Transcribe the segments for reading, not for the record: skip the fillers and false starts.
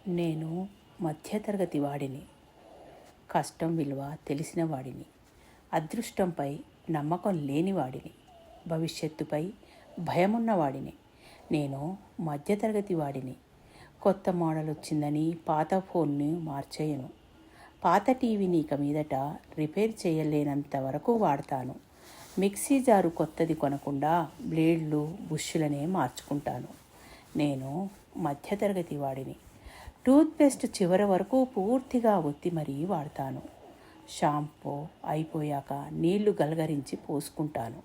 నేను మధ్యతరగతి వాడిని. కష్టం విలువ తెలిసిన వాడిని. అదృష్టంపై నమ్మకం లేనివాడిని. భవిష్యత్తుపై భయమున్నవాడిని. నేను మధ్యతరగతి వాడిని. కొత్త మోడల్ వచ్చిందని పాత ఫోన్ని మార్చేయను. పాత టీవీని ఇక మీదట రిపేర్ చేయలేనంత వరకు వాడతాను. మిక్సీ జారు కొత్తది కొనకుండా బ్లేడ్లు బుష్షులనే మార్చుకుంటాను. నేను మధ్యతరగతి వాడిని. టూత్పేస్ట్ చివరి వరకు పూర్తిగా ఒత్తి మరీ వాడతాను. షాంపూ అయిపోయాక నీళ్లు గలగరించి పోసుకుంటాను.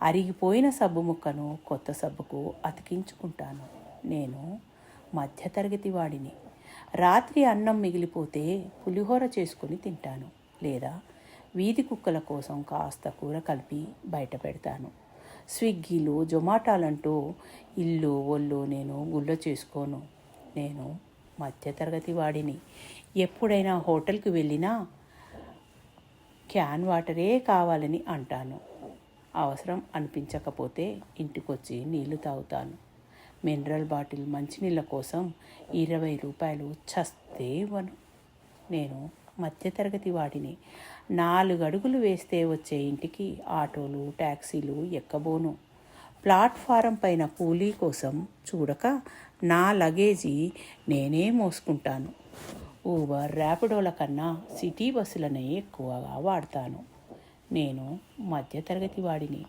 అరిగిపోయిన సబ్బు ముక్కను కొత్త సబ్బుకు అతికించుకుంటాను. నేను మధ్యతరగతి వాడిని. రాత్రి అన్నం మిగిలిపోతే పులిహోర చేసుకుని తింటాను. లేదా వీధి కుక్కల కోసం కాస్త కూర కలిపి బయట పెడతాను. స్విగ్గీలు జొమాటోలంటూ ఇల్లు ఒళ్ళు నేను గుళ్ళ చేసుకోను. నేను మధ్యతరగతి వాడిని. ఎప్పుడైనా హోటల్కి వెళ్ళినా క్యాన్ వాటరే కావాలని అంటాను. అవసరం అనిపించకపోతే ఇంటికొచ్చి నీళ్లు తాగుతాను. మినరల్ బాటిల్ మంచినీళ్ళ కోసం 20 రూపాయలు చస్తే ఇవ్వను. నేను మధ్యతరగతి వాడిని. 4 అడుగులు వేస్తే వచ్చే ఇంటికి ఆటోలు ట్యాక్సీలు ఎక్కబోను. ప్లాట్ఫారం పైన కూలీ కోసం చూడక నా లగేజీ నేనే మోసుకుంటాను. ఊబర్ ర్యాపిడోల కన్నా సిటీ బస్సులనే ఎక్కువగా వాడతాను. నేను మధ్యతరగతి వాడిని.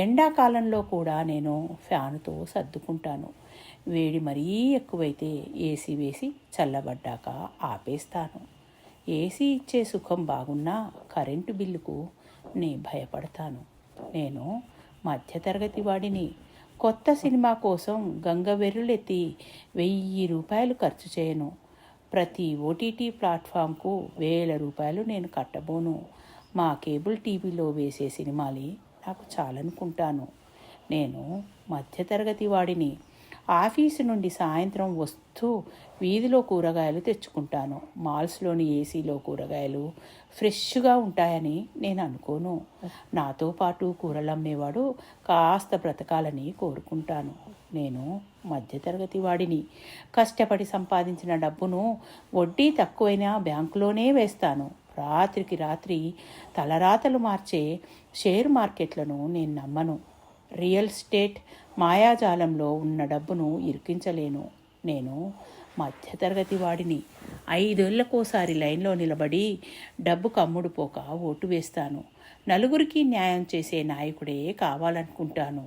ఎండాకాలంలో కూడా నేను ఫ్యానుతో సర్దుకుంటాను. వేడి మరీ ఎక్కువైతే ఏసీ వేసి చల్లబడ్డాక ఆపేస్తాను. ఏసీ ఇచ్చే సుఖం బాగున్నా కరెంటు బిల్లుకు భయపడతాను. నేను మధ్యతరగతి వాడిని. కొత్త సినిమా కోసం గంగవెర్రులెత్తి 1000 రూపాయలు ఖర్చు చేయను. ప్రతి ఓటీటీ ప్లాట్ఫామ్కు 1000 రూపాయలు నేను కట్టబోను. మా కేబుల్ టీవీలో వేసే సినిమాలు నాకు చాలనుకుంటాను. నేను మధ్యతరగతి వాడిని. ఆఫీసు నుండి సాయంత్రం వస్తూ వీధిలో కూరగాయలు తెచ్చుకుంటాను. మాల్స్లోని ఏసీలో కూరగాయలు ఫ్రెష్గా ఉంటాయని నేను అనుకోను. నాతో పాటు కూరలమ్మేవాడు కాస్త బ్రతకాలని కోరుకుంటాను. నేను మధ్యతరగతి వాడిని. కష్టపడి సంపాదించిన డబ్బును వడ్డీ తక్కువైనా బ్యాంకులోనే వేస్తాను. రాత్రికి రాత్రి తలరాతలు మార్చే షేర్ మార్కెట్లను నేను నమ్మను. రియల్ ఎస్టేట్ మాయాజాలంలో ఉన్న డబ్బును ఇరికించలేను. నేను మధ్యతరగతి వాడిని. 5 ఏళ్లకోసారి లైన్లో నిలబడి డబ్బుకు అమ్ముడుపోక ఓటు వేస్తాను. నలుగురికి న్యాయం చేసే నాయకుడే కావాలనుకుంటాను.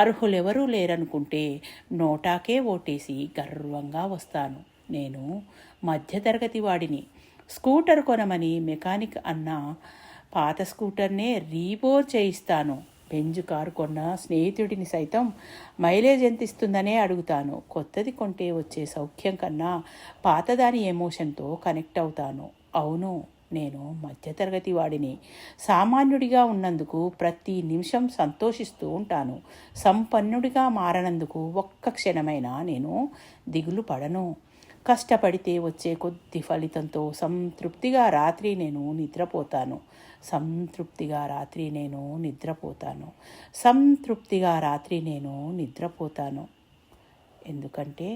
అర్హులెవరూ లేరనుకుంటే నోటాకే ఓటేసి గర్వంగా వస్తాను. నేను మధ్యతరగతి వాడిని. స్కూటర్ కొనమని మెకానిక్ అన్న పాత స్కూటర్నే రీబోర్ చేయిస్తాను. బెంజ్ కారు కొన్న స్నేహితుడిని సైతం మైలేజ్ ఎంత ఇస్తుందనే అడుగుతాను. కొత్తది కొంటే వచ్చే సౌఖ్యం కన్నా పాతదాని ఎమోషన్తో కనెక్ట్ అవుతాను. అవును, నేను మధ్యతరగతి వాడిని. సామాన్యుడిగా ఉన్నందుకు ప్రతి నిమిషం సంతోషిస్తూ ఉంటాను. సంపన్నుడిగా మారనందుకు ఒక్క క్షణమైనా నేను దిగులు పడను. కష్టపడితే వచ్చే కొద్ది ఫలితంతో సంతృప్తిగా రాత్రి నేను నిద్రపోతాను. సంతృప్తిగా రాత్రి నేను నిద్రపోతాను. ఎందుకంటే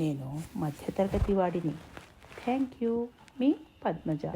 నేను మధ్యతరగతి వాడిని. Thank you. మీ పద్మజ.